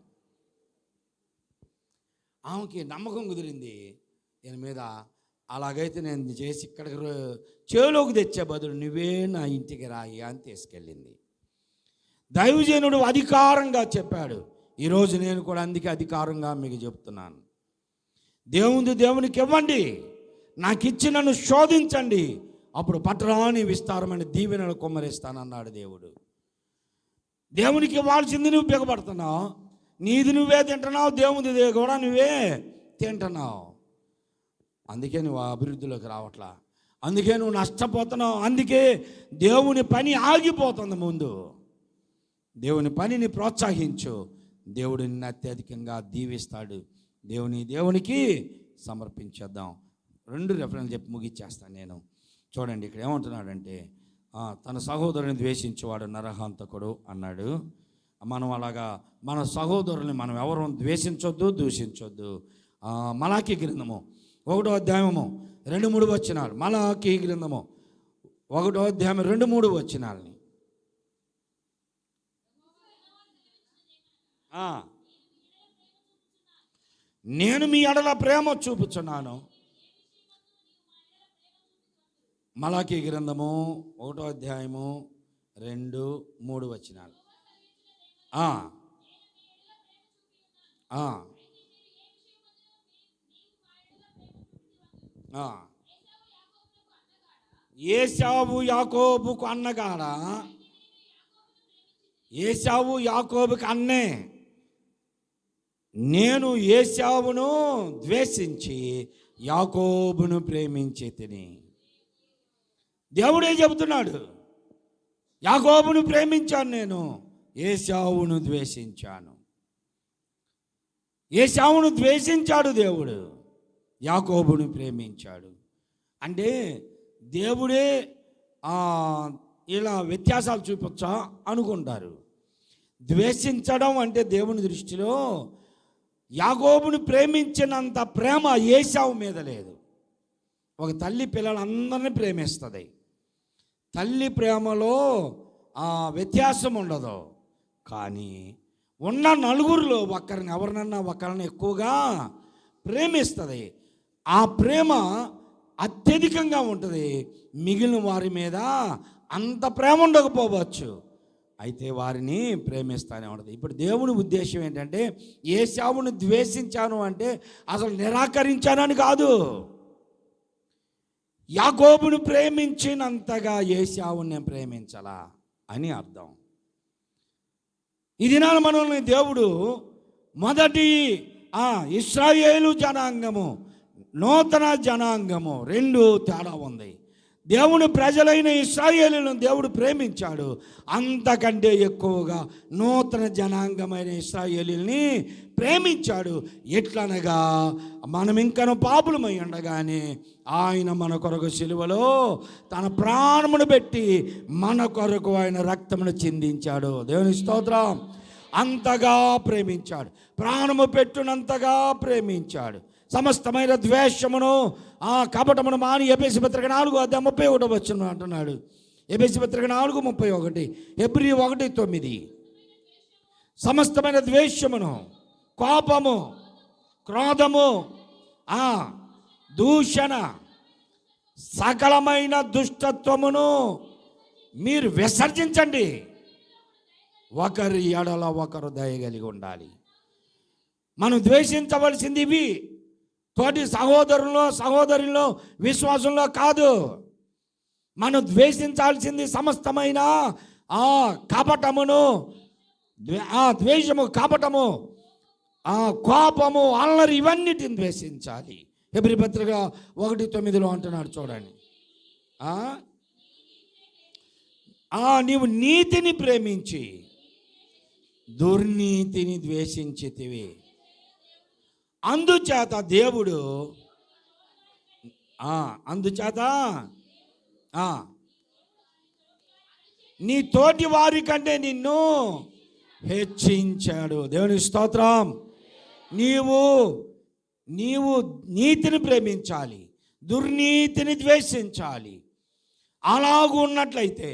ఆమెకి నమ్మకం కుదిరింది దీని మీద. అలాగైతే నేను చేసి ఇక్కడికి చేలోకి తెచ్చే బదులు నువ్వే నా ఇంటికి రాయి అని తీసుకెళ్ళింది. దైవజనుడు అధికారంగా చెప్పాడు. ఈరోజు నేను కూడా అందుకే అధికారంగా మీకు చెప్తున్నాను, దేవునికి ఇవ్వండి, నాకు ఇచ్చి నన్ను శోధించండి, అప్పుడు పట్టరాని విస్తారమైన దీవెనలు కుమ్మరిస్తానన్నాడు దేవుడు. దేవునికి ఇవ్వాల్సింది నువ్వు బిగపడుతున్నావు, నీది నువ్వే తింటున్నావు, దేవునిది కూడా నువ్వే తింటున్నావు. అందుకే నువ్వు అభివృద్ధిలోకి రావట్లా, అందుకే నువ్వు నష్టపోతున్నావు, అందుకే దేవుని పని ఆగిపోతుంది. ముందు దేవుని పనిని ప్రోత్సహించు, దేవుడు నిన్ను అత్యధికంగా దీవిస్తాడు. దేవునికి సమర్పించేద్దాం. 2 రెఫరెన్స్ చెప్పి ముగిచ్చేస్తాను నేను. చూడండి ఇక్కడ ఏమంటున్నాడంటే, తన సహోదరుని ద్వేషించేవాడు నరహంతకుడు అన్నాడు. మనం అలాగా మన సహోదరుని మనం ఎవరు ద్వేషించొద్దు, దూషించొద్దు. మలాకీ గ్రంథము 1వ అధ్యాయము 2-3 వచనాలు. మలాకీ గ్రంథము 1వ అధ్యాయం 2-3 వచనాలని. నేను మీ ఎడల ప్రేమ చూపుచున్నాను. మలాకీ గ్రంథము 1వ అధ్యాయము 2-3 వచనాలు. ఏశావు యాకోబుకు అన్నగాడా? ఏశావు యాకోబుకి అన్నే. నేను ఏశావును ద్వేషించి యాకోబును ప్రేమించి తిని. దేవుడే చెబుతున్నాడు, యాకోబును ప్రేమించాను, నేను ఏశావును ద్వేషించాను. ఏశావును ద్వేషించాడు దేవుడు, యాకోబును ప్రేమించాడు. అంటే దేవుడే ఇలా వ్యత్యాసాలు చూపొచ్చా అనుకుంటారు. ద్వేషించడం అంటే దేవుని దృష్టిలో యాకోబును ప్రేమించినంత ప్రేమ ఏశావు మీద లేదు. ఒక తల్లి పిల్లలందరినీ ప్రేమిస్తుంది. తల్లి ప్రేమలో వ్యత్యాసం ఉండదు. కానీ ఉన్న నలుగురిలో ఎవరినన్నా ఒకరిని ఎక్కువగా ప్రేమిస్తుంది. ఆ ప్రేమ అత్యధికంగా ఉంటుంది. మిగిలిన వారి మీద అంత ప్రేమ ఉండకపోవచ్చు, అయితే వారిని ప్రేమిస్తానే ఉంటుంది. ఇప్పుడు దేవుని ఉద్దేశం ఏంటంటే, ఏశావును ద్వేషించాను అంటే అసలు నిరాకరించానని కాదు, యాకోబును ప్రేమించినంతగా ఏశావుని నేను ప్రేమించాలా అని అర్థం. ఈ దినాన మనల్ని దేవుడు మొదటి ఇశ్రాయేలు జనాంగము, నూతన జనాంగము 2 తేడా ఉంది. దేవుని ప్రజలైన ఇశ్రాయేలులను దేవుడు ప్రేమించాడు, అంతకంటే ఎక్కువగా నూతన జనాంగమైన ఇశ్రాయేలుని ప్రేమించాడు. ఎట్లనగా మనం ఇంకను పాపులమై ఉండగానే ఆయన మన కొరకు సిలువలో తన ప్రాణమును పెట్టి మన కొరకు ఆయన రక్తమును చిందించాడు. దేవుని స్తోత్రం. అంతగా ప్రేమించాడు, ప్రాణము పెట్టునంతగా ప్రేమించాడు. సమస్తమైన ద్వేషమును కపటమును మాని ఎఫెసీ పత్రిక 4:31 వచనం అంటున్నాడు. ఎఫెసీ పత్రిక 4:31, హెబ్రీ 1:9. సమస్తమైన ద్వేషమును, కోపము, క్రోధము, దూషణ, సకలమైన దుష్టత్వమును మీరు విసర్జించండి. ఒకరి ఎడల ఒకరు దయ కలిగి ఉండాలి. మనం ద్వేషించవలసింది ఇవి, తోటి సహోదరుల్లో విశ్వాసంలో కాదు. మనం ద్వేషించాల్సింది సమస్తమైన కపటమును, ద్వేషము, కపటము, కోపము, అల్లరి, ఇవన్నిటిని ద్వేషించాలి. హెబ్రీ పత్రిక 1:9 అంటున్నాడు చూడండి. నీవు నీతిని ప్రేమించి దుర్నీతిని ద్వేషించితివి, అందుచేత దేవుడు నీ తోటి వారి కంటే నిన్ను హెచ్చించాడు. దేవుని స్తోత్రం. నీవు నీతిని ప్రేమించాలి, దుర్నీతిని ద్వేషించాలి. అలాగూ ఉన్నట్లయితే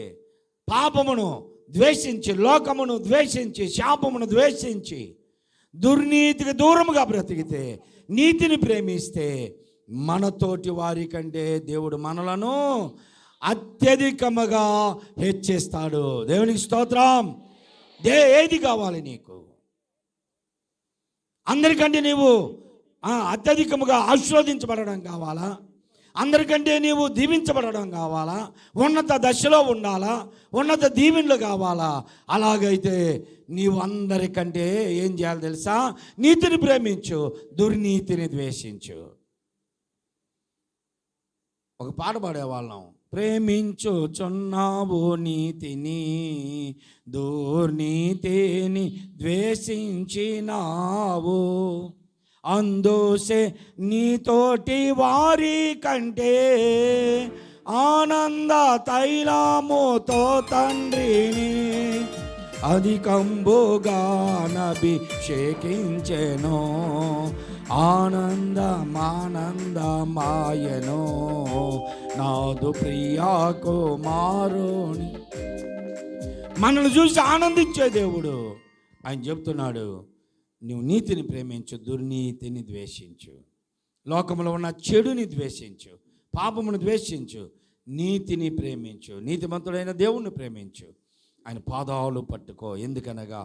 పాపమును ద్వేషించి, లోకమును ద్వేషించి, శాపమును ద్వేషించి, దుర్నీతికి దూరముగా బ్రతికితే, నీతిని ప్రేమిస్తే, మనతోటి వారి కంటే దేవుడు మనలను అత్యధికముగా హెచ్చిస్తాడు. దేవునికి స్తోత్రం. ఏది కావాలి నీకు? అందరికంటే నీవు అత్యధికముగా ఆశీర్వదించబడడం కావాలా? అందరికంటే నీవు దీవించబడడం కావాలా? ఉన్నత దశలో ఉండాలా? ఉన్నత దీవెనలు కావాలా? అలాగైతే నీవు అందరికంటే ఏం చేయాలి తెలుసా? నీతిని ప్రేమించు, దుర్నీతిని ద్వేషించు. ఒక పాట పాడేవాళ్ళం, ప్రేమించుచున్నావు నీతిని, దుర్నీతిని ద్వేషించినావు, అందుసే నీతోటి వారి కంటే ఆనంద తైలముతో తండ్రిని అధికంబుగా నభిషేకించెను, ఆనందమానందమాయను నాదు ప్రియా కుమారుని. మనల్ని చూసి ఆనందించే దేవుడు ఆయన చెప్తున్నాడు, నువ్వు నీతిని ప్రేమించు, దుర్నీతిని ద్వేషించు, లోకంలో ఉన్న చెడుని ద్వేషించు, పాపమును ద్వేషించు, నీతిని ప్రేమించు, నీతిమంతుడైన దేవుణ్ణి ప్రేమించు, ఆయన పాదాలు పట్టుకో. ఎందుకనగా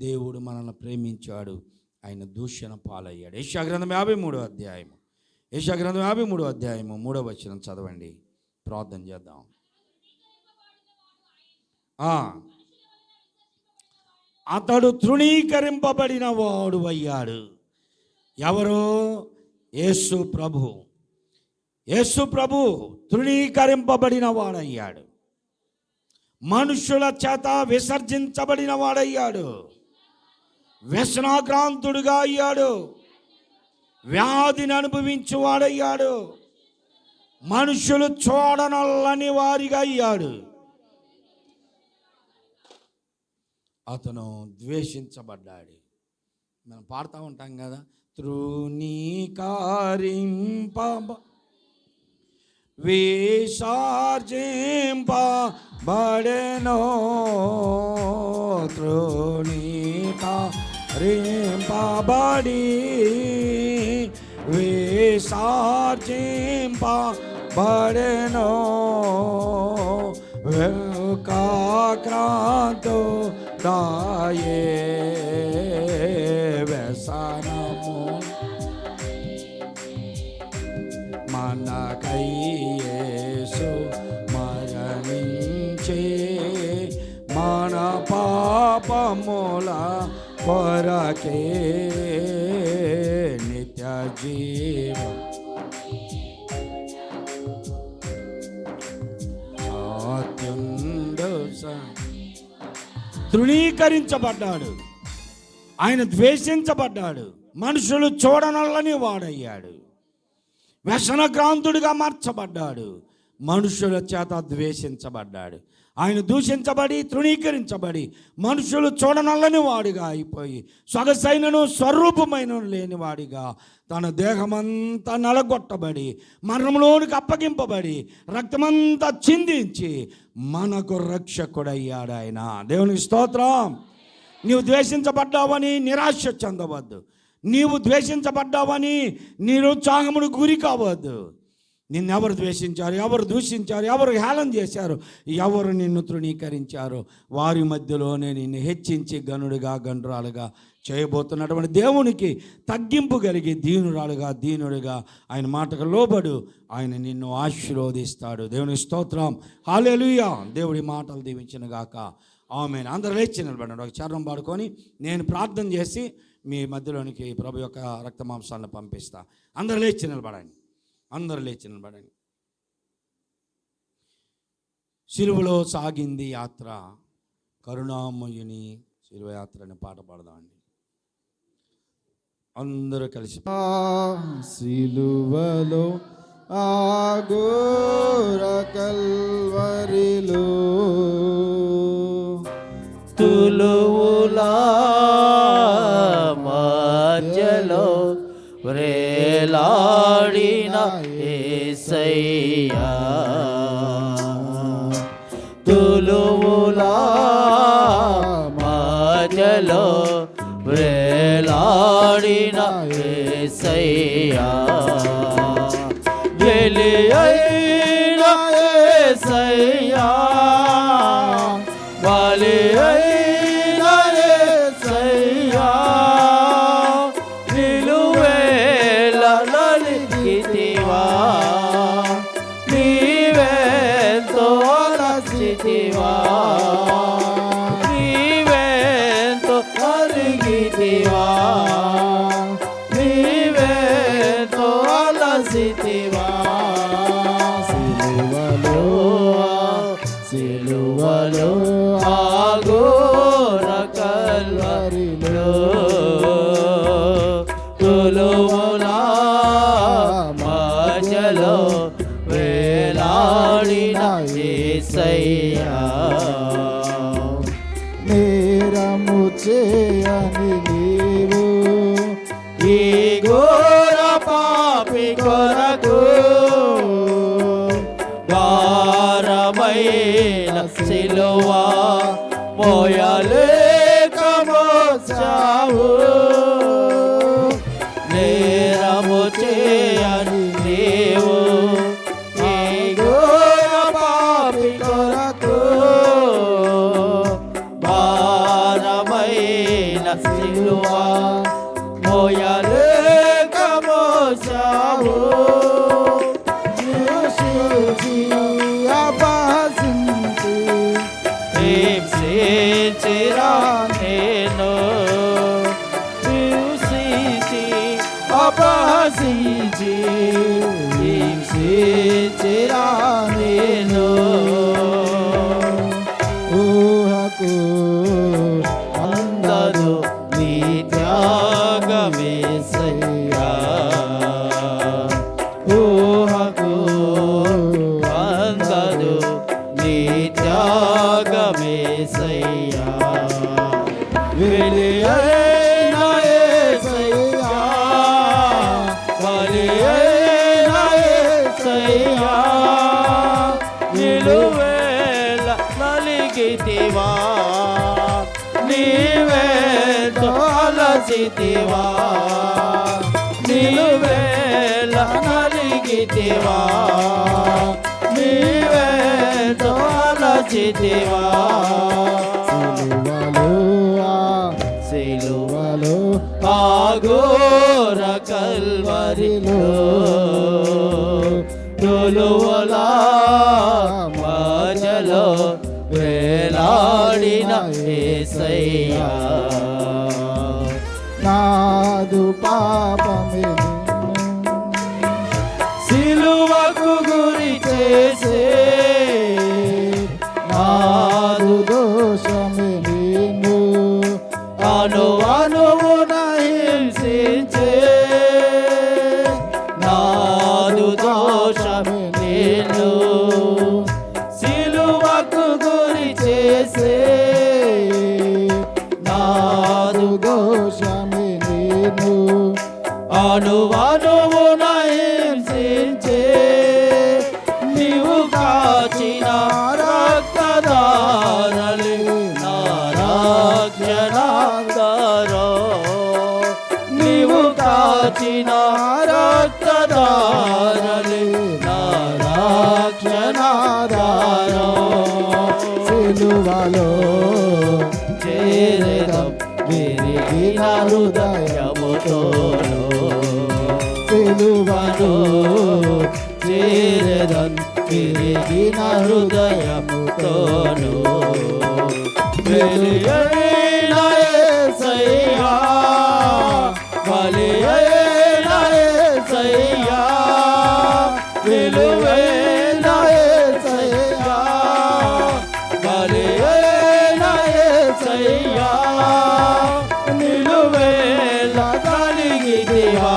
దేవుడు మనల్ని ప్రేమించాడు, ఆయన దూషణ పాలయ్యాడు. యెషయాగ్రంథం 53వ అధ్యాయము, యెషయాగ్రంథం 53వ అధ్యాయము 3వ వచనం చదవండి, ప్రార్థన చేద్దాం. అతడు తృణీకరింపబడిన వాడు అయ్యాడు. ఎవరు? యేసు ప్రభు. యేసు ప్రభు తృణీకరింపబడిన వాడయ్యాడు, మనుషుల చేత విసర్జించబడిన వాడయ్యాడు, వ్యసనాక్రాంతుడుగా అయ్యాడు, వ్యాధిని అనుభవించువాడయ్యాడు, మనుషులు చూడనల్లని వారిగా అయ్యాడు. అతను ద్వేషించబడ్డాడు. మనం పాడుతూ ఉంటాం కదా, తృణీకరింప విసర్జింపబడెను, తృణీకరింపబడి విసర్జింపబడెను, వెల్కాక్రాంతో దాయే వ్యసనము మనకై యేసు మరణించే, మన పాపముల కొరకే నిత్య జీవం తృణీకరించబడ్డాడు, ఆయన ద్వేషించబడ్డాడు, మనుషులు చూడనల్లని వాడయ్యాడు, వ్యసనక్రాంతుడిగా మార్చబడ్డాడు, మనుషుల చేత ద్వేషించబడ్డాడు. ఆయన దూషించబడి తృణీకరించబడి మనుషులు చూడనల్లని వాడిగా అయిపోయి, సొగసైనను స్వరూపమైన లేనివాడిగా తన దేహమంతా నలగొట్టబడి మరణంలోనికి అప్పగింపబడి రక్తమంతా చిందించి మనకు రక్షకుడయ్యాడు ఆయన. దేవునికి స్తోత్రం. నీవు ద్వేషించబడ్డావని నిరాశ చెందవద్దు. నీవు ద్వేషించబడ్డావని నిరుత్సాహమును గురి కావద్దు. నిన్నెవరు ద్వేషించారు, ఎవరు దూషించారు, ఎవరు హేళన చేశారు, ఎవరు నిన్ను తృణీకరించారు, వారి మధ్యలోనే నిన్ను హెచ్చించి గనుడిగా గండ్రాలుగా చేయబోతున్నటువంటి దేవునికి తగ్గింపు కలిగి దీనుడిగా ఆయన మాటకు లోబడు. ఆయన నిన్ను ఆశీర్వదిస్తాడు. దేవుని స్తోత్రం, హల్లెలూయా. దేవుడి మాటలు దీవించిన గాక, ఆమేన్. అందరూ లేచి నిలబడండి. ఒక చరణం పాడుకొని నేను ప్రార్థన చేసి మీ మధ్యలోనికి ప్రభు యొక్క రక్త మాంసాలను పంపిస్తా. అందరూ లేచి నిలబడండి. సిలువలో సాగింది యాత్ర, కరుణామయుని సిలువ యాత్ర అనే పాట పాడదామండి. అందరూ కలిసి. సిలువలో ఆఘోర కల్వరిలో తులువులా మధ్యలో వ్రేలాడిన యేసయ్యా, తులువులా మధ్యలో వ్రేలాడిన యేసయ్యా, బలియైన యేసయ్యా, బలియైన యేసయ్యా, నిలువేల నలిగితివా, నీవెంతో అలసితివా, నీవెంతో అలిగితివా, నీవెంతో అలసితివా. సిలువలో ఆఘోర కల్వరిలో తులువులా మధ్యలో వేలాడిన యేసయ్యా, నేరము చేయని నీవు ఈ ఘోర పాపి కొరకు భారమైన సిలువా మోయలేక మోసావు, నేరము చేయని నీవు ఈ ఘోర పాపి కొరకు భారమైన సిలువా మోయలేక మోసావు. హింసించిరా నేను, హింసించి అపహసించి హింసించిరా నేను, ఊహకు అందదు నీ త్యాగమేసయ్యా, ఊహకు అందదు నీ త్యాగమేసయ్యా, బలియైన యేసయ్యా, బలియైన యేసయ్యా, నిలువేల నలిగితివా, నీవెంతో అలసితివా, నిలువేల నలిగితివా, నీవెంతో అలసితివా. సిలువలో ఆఘోర కల్వరిలో తులువులా మధ్యలో వేలాడిన యేసయ్యా, నాదు పాపమే సిలువకు గురి చేసే, నాదు దోషమే నిన్ను అణువణువున హింసించే, నాదు దోషమే నిన్ను సిలువకు గురి చేసే, నాదు దోషమే నిన్ను అణువణువున హింసించే, నీవు కాచిన రక్తధారలే నా రక్షణాధారం, నీవు చేరదం విరిగిన హృదయముతోను సిలువను చేరదం విరిగిన హృదయముతోను బలియైన యేసయ్యా బలియైన యేసయ్యా విలువైన యేసయ్యా బలియైన యేసయ్యా నిలువేల కలిగితివా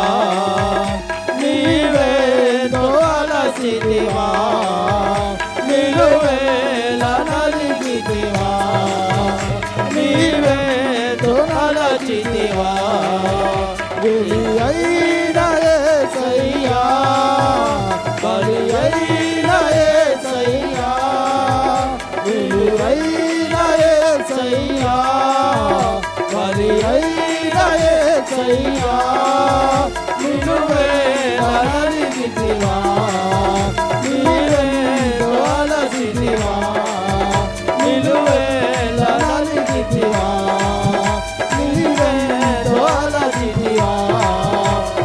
నీవేదో అలసితివా నిలువేల కలిగితివా నీవేదో అలసితివా బలియైన యేసయ్యా బలియైన యేసయ్యా విలువైన యేసయ్యా బలియైన యేసయ్యా నిలువేల కలిగితివా నీవేదో అలసితివా నిలువేల కలిగితివా నీవేదో అలసితివా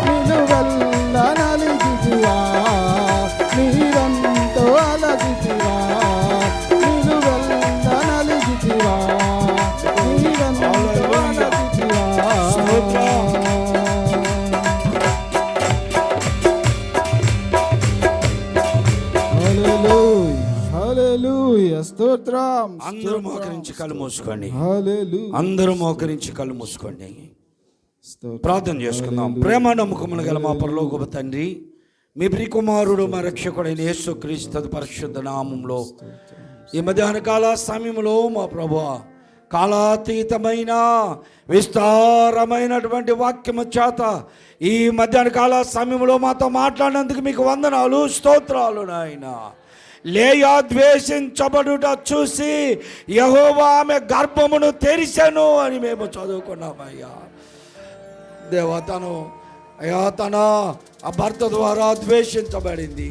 నిలువెల్ల నలిగితివా నీరంతో అలసితివా నిలువెల్ల నలిగితివా నీరంతో అలసితివా హల్లెలూయా స్తోత్రం అందరూ మోకరించి కళ్ళు మూసుకోండి. హల్లెలూయా అందరూ మోకరించి కళ్ళు మూసుకోండి. ప్రార్థన చేసుకుందాం. ప్రేమ నమ్మకములు గల మా పరలోకపు తండ్రి, మీ ప్రియకుమారుడు మా రక్షకుడైన యేసుక్రీస్తు పరిశుద్ధ నామములో ఈ మధ్యాహ్న కాల సమయంలో మా ప్రభువా కాలాతీతమైన విస్తారమైనటువంటి వాక్యము చేత ఈ మధ్యాహ్న కాల సమయంలో మాతో మాట్లాడినందుకు మీకు వందనాలు, స్తోత్రాలు నాయన. లేయా ద్వేషించబడుట చూసి యెహోవా ఆమె గర్భమును తెరిచెను అని మేము చదువుకున్నామయ్యా. దేవా తన ఆ భర్త ద్వారా ద్వేషించబడింది,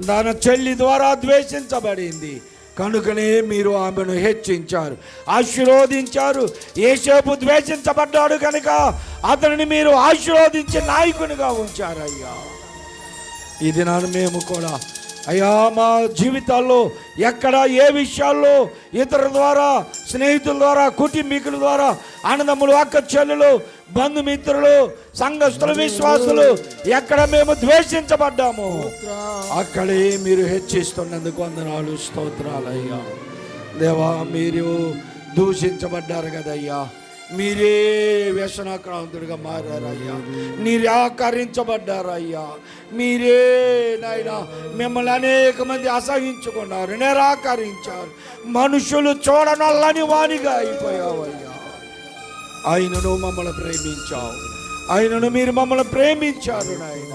తన చెల్లి ద్వారా ద్వేషించబడింది. కనుకనే మీరు ఆమెను హెచ్చించారు, ఆశీర్వదించారు. యేసేపు ద్వేషించబడ్డాడు కనుక అతనిని మీరు ఆశీర్వదించి నాయకునిగా ఉంచారు అయ్యా. ఈ దినాన్ని మేము కూడా అయ్యా మా జీవితాల్లో ఎక్కడ ఏ విషయాల్లో ఇతరుల ద్వారా, స్నేహితుల ద్వారా, కుటుంబీకుల ద్వారా, అన్నదమ్ములు, అక్క చెల్లెలు, బంధుమిత్రులు, సంఘస్థుల, విశ్వాసులు ఎక్కడ మేము ద్వేషించబడ్డాము అక్కడే మీరు హెచ్చిస్తున్నందుకు వందనాలు, స్తోత్రాలు అయ్యా. దేవా మీరు దూషించబడ్డారు కదయ్యా, మీరే వ్యసనాక్రాంతుడిగా మారారయ్యా, నిరాకరించబడ్డారయ్యా. మీరే నాయన మిమ్మల్ని అనేక మంది అసహించుకున్నారు, నిరాకరించారు. మనుషులు చూడనల్లని వానిగా అయిపోయావయ్యా. ఆయనను మమ్మల్ని ప్రేమించావు, ఆయనను మీరు మమ్మల్ని ప్రేమించారు నాయన.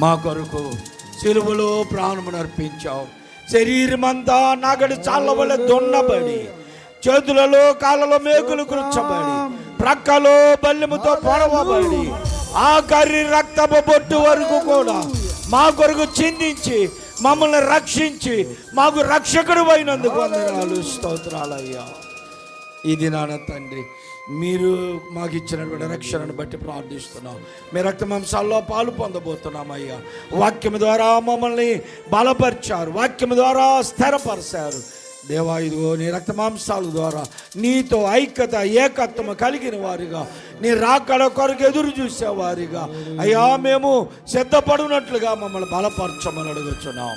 మా కొరకు సిలువలో ప్రాణమును అర్పించావు. శరీరమంతా నగడు చాళ్ళ వల్ల దున్నబడి, చేతులలో కాళ్ళలో మేకులు కృచ్చబడి, ప్రక్కలో బల్లెముతో పొడవబడి, ఆఖరి రక్తపు బొట్టు వరకు కూడా మా కొరకు చిందించి మమ్మల్ని రక్షించి మాకు రక్షకుడు అయినందుకు వందనాలు, స్తోత్రాలయ్యా. ఇది నాన్న తండ్రి, మీరు మాకు ఇచ్చినటువంటి రక్షణను బట్టి ప్రార్థిస్తున్నాం. మీ రక్త మాంసాల్లో పాలు పొందబోతున్నామయ్యా. వాక్యం ద్వారా మమ్మల్ని బలపరిచారు, వాక్యం ద్వారా స్థిరపరిచారు దేవా. ఇదిగో నీ రక్త మాంసాల ద్వారా నీతో ఐక్యత, ఏకత్వం కలిగిన వారిగా, నీ రాకడ కొరకు ఎదురు చూసేవారిగా అయ్యా మేము సిద్ధపడినట్లుగా మమ్మల్ని బలపరచమని అడుగుతున్నాం.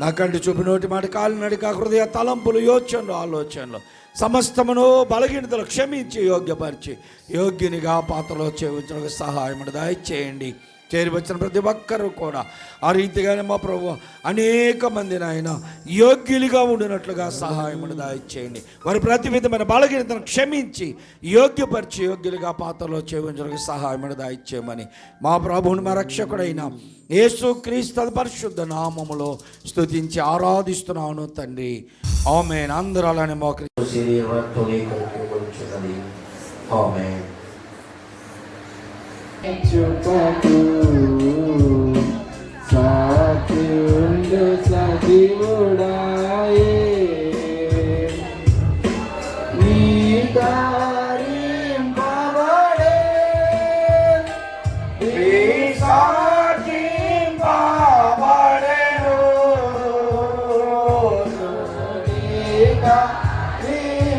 నాకంటి చూపు, నోటి మాట, కాలు నడిక, హృదయ తలంపులు, యోచనలు, ఆలోచనలు సమస్తమును బలహీనతలు క్షమించి యోగ్యపరిచి యోగ్యునిగా పాత్రలో చేయించడానికి సహాయం దయచేయండి. చేరి వచ్చిన ప్రతి ఒక్కరూ కూడా ఆ రీతిగానే మా ప్రభు అనేక మంది నాయన యోగ్యులుగా ఉండినట్లుగా సహాయం దయచేయండి. వారి ప్రతి విధమైన బలహీనతను క్షమించి యోగ్యపరిచి యోగ్యులుగా పాత్రలో చేయించడానికి సహాయం దయచేయమని మా ప్రభువుని మా రక్షకుడైన యేసుక్రీస్తు పరిశుద్ధ నామములో స్తుతించి ఆరాధిస్తున్నాను తండ్రి. ఆమేన్. అందరూ అలానే ఆమేన్. చుపకు సాక్షుండు సజీవుడాయే ధరింపబడే విసర్జింపబడెను. ధరింపబడే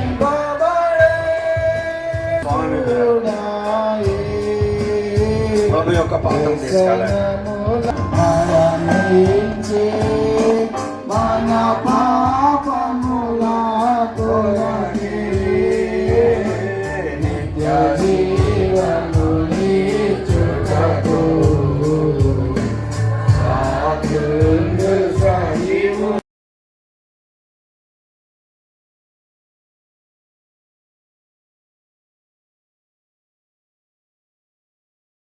ప్రభు యొక్క పాత్ర తీసుకెళ్ళండి. ఆయనే